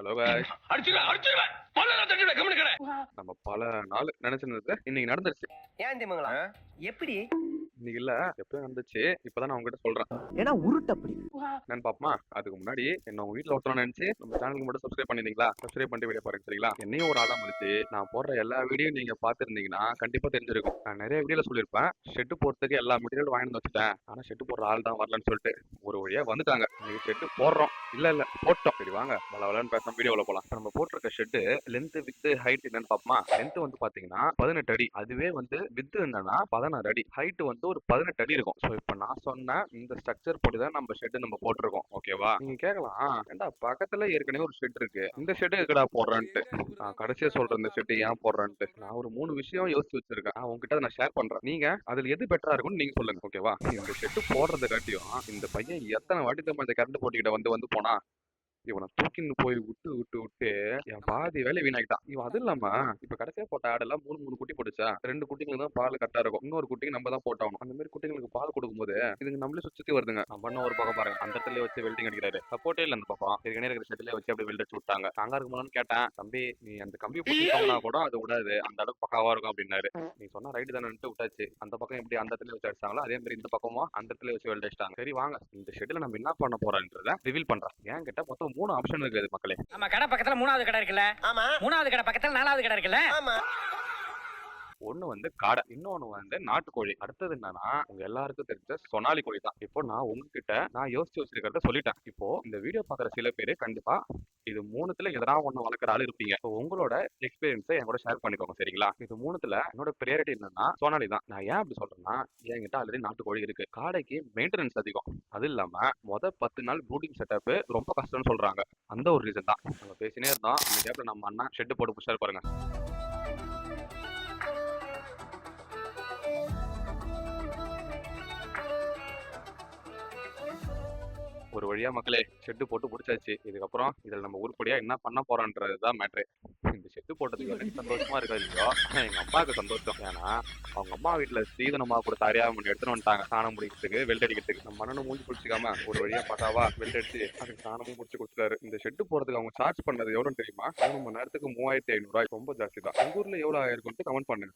Hello guys. நம்ம பல நாள் நினைச்சிருந்தது இன்னைக்கு நடந்துருச்சு. ஏன் திமுங்களா எப்படி இன்னைக்கு இல்ல, எப்பயும் நடந்துச்சு. இப்பதான் நான் உங்ககிட்ட சொல்றேன். ஏன்னா உருட்டு அப்படி. என்னன்னு பாப்போமா? அதுக்கு முன்னாடி என்ன உங்க வீட்டுல ஒருத்தர நினைச்சு நம்ம சேனலுக்கு மட்டும் சப்ஸ்கிரைப் பண்ணிருந்தீங்களா? சப்ஸ்கிரைப் பண்ணி வீடியோ பாருங்க சரிங்களா? என்னையும் ஒரு ஆளா மதிச்சு நான் போடுற எல்லா வீடியோ நீங்க பாத்துருந்தீங்கன்னா கண்டிப்பா தெரிஞ்சிருக்கும். நான் நிறைய வீடியோல சொல்லியிருப்பேன், ஷெட் போடுறதுக்கு எல்லா மெட்டீரியல் வாங்கி வச்சுட்டேன், ஆனா ஷெட் போடுற ஆள் தான் வரலன்னு சொல்லிட்டு ஒரு வழியா வந்துட்டாங்க. நீங்க ஷெட் போடுறோம், இல்ல போட்டோம். சரி வாங்க வளவலன்னு பேசாம வீடியோல போலாம். நம்ம போட்டிருக்க ஷெட் லென்த் வித் ஹைட் என்னன்னு பாப்போமா? லென்த் வந்து பாத்தீங்கன்னா 18 அடி, அதுவே வந்து வித் என்னன்னா 16 அடி, ஹைட் வந்து ஒரு 18 அடி இருக்கும். சோ இப்ப நான் சொன்ன இந்த ஸ்ட்ரக்சர் போட்டு தான் நம்ம ஷெட் நம்ம போட்டிருக்கோம். ஓகேவா? நீங்க கேட்கலாம், ஏன்டா பக்கத்துல ஏற்கனவே ஒரு ஷெட் இருக்கு, இந்த ஷெட் எதுக்குடா போடுறேன்ட்டு. நான் கடைசியா சொல்றேன் இந்த ஷெட் ஏன் போடுறேன்ட்டு. நான் ஒரு 3 விஷயம் யோசிச்சு வச்சிருக்கேன், உங்ககிட்ட நான் ஷேர் பண்றேன். நீங்க அதுல எது பெட்டரா இருக்கும்னு நீங்க சொல்லுங்க. ஓகேவா? இந்த ஷெட் போடுறத காட்டியும் இந்த பையன் எத்தனை வாட்டி தான் இந்த கரண்ட் போட்டிக்கிட்ட வந்து போனா, இவனை தூக்கின்னு போய் விட்டு விட்டு விட்டு என் பாதி வேலை வீணாக்கிட்டான் இவன். அது இல்லாம இப்ப கடைசியா போட்ட ஆடெல்லாம் 3 குட்டி போட்டுச்சா, 2 குட்டிங்களுக்கு தான் பால் கரெக்டா இருக்கும், இன்னொரு குட்டிக்கு நம்ம தான் போட்டாகணும். அந்த மாதிரி குட்டிங்களுக்கு பால் கொடுக்கும்போது இதுங்க நம்மளே சுத்தி வருதுங்க. நம்ம பண்ண ஒரு பக்கம் பாருங்க, அந்த இடத்துல வச்சு வெல்டிங் அடிக்கிறாரு. சப்போர்ட்டே இல்ல அந்த பக்கம், ஏற்கனவே இருக்கிற ஷெட்ல வச்சு அப்படி வெல்ட் அடிச்சு விட்டாங்க. தாங்க இருக்குமான்னு கேட்டேன், தம்பி நீ அந்த கம்பி போட்டுனா கூட அது விடாது, அந்த அளவுக்கு பக்காவா இருக்கும் அப்படின்னாரு. நீ சொன்னா ரைட்டு தானே விட்டாச்சு. அந்த பக்கம் எப்படி அந்த இடத்துல வச்சு அடிச்சாங்களோ அதே மாதிரி இந்த பக்கமும் அந்த இடத்துல வச்சு வெல்ட் அடிச்சிட்டாங்க. சரி வாங்க இந்த ஷெட்ல நம்ம என்ன பண்ண போறோம்ன்றத ரிவீல் பண்றேன். ஏன் கிட்ட மொத்தம் 3 ஆப்ஷன் இருக்குது மக்களே. நம்ம கடை பக்கத்துல 3வது கடை இருக்குல்ல, ஆமா 3வது கடை பக்கத்துல 4வது கடை இருக்குல்ல, ஆமா. ஒண்ணு வந்து காடை, இன்னொன்னு வந்து நாட்டுக்கோழி, அடுத்தது என்னன்னா உங்க எல்லாருக்கும் தெரிஞ்ச சொனாலி கோழி தான். இப்போ நான் உங்ககிட்ட நான் யோசிச்சு வச்சிருக்கிறத சொல்லிட்டேன். இப்போ இந்த வீடியோ பாக்குற சில பேரு கண்டிப்பா இது 3த்துல எதனா ஒண்ணு வளர்க்குற ஆள் இருப்பீங்க. இப்போ உங்களோட எக்ஸ்பீரியன்ஸை என் கூட ஷேர் பண்ணிக்கோங்க சரிங்களா? இது 3த்துல என்னோட ப்ரியாரிட்டி என்னன்னா சோனாலி தான். நான் ஏன் அப்படி சொல்றேன்னா, என்கிட்ட ஆல்ரெடி நாட்டுக்கோழி இருக்கு. காடைக்கு மெயின்டெனன்ஸ் அதிகம், அது இல்லாம 10 நாள் ப்ரூடிங் செட்டப் ரொம்ப கஷ்டம்னு சொல்றாங்க. அந்த ஒரு ரீசன் தான் நம்ம பேசினே இருந்தோம். இந்த கேப்ல நம்ம அண்ணா ஷெட் போட்டு புடிச்சாரு பாருங்க. ஒரு வழியா மக்களே ஷெட்டு போட்டு முடிச்சாச்சு. இதுக்கப்புறம் இதுல நம்ம உருப்படியா என்ன பண்ண போறோன்றதுதான் மேட்ரு. இந்த ஷெட்டு போட்டதுக்கு எனக்கு சந்தோஷமா இருக்கா இல்லையோ, எங்க அம்மாவுக்கு சந்தோஷம். ஏன்னா அவங்க அம்மா வீட்டுல சீதனமா கொடுத்த அரியாமணி எடுத்துன்னு வந்துட்டாங்க சாணம் முடிக்கிறதுக்கு, வெல்ட் அடிக்கிறதுக்கு. நம்ம மண்ணனு மூஞ்சி பிடிச்சிக்காம ஒரு வழியா பக்காவா வெல்ட் அடிச்சு அதுக்கு சாணமும் முடிச்சு கொடுத்துட்டாரு. இந்த ஷெட்டு போறதுக்கு அவங்க சார்ஜ் பண்ணது எவ்வளவு தெரியுமா? 3 மணி நேரத்துக்கு 3500 ரூபாய். ரொம்ப ஜாஸ்தி தான். உங்க ஊர்ல எவ்வளவு ஆயிருக்கும்ட்டு கமெண்ட் பண்ணுங்க.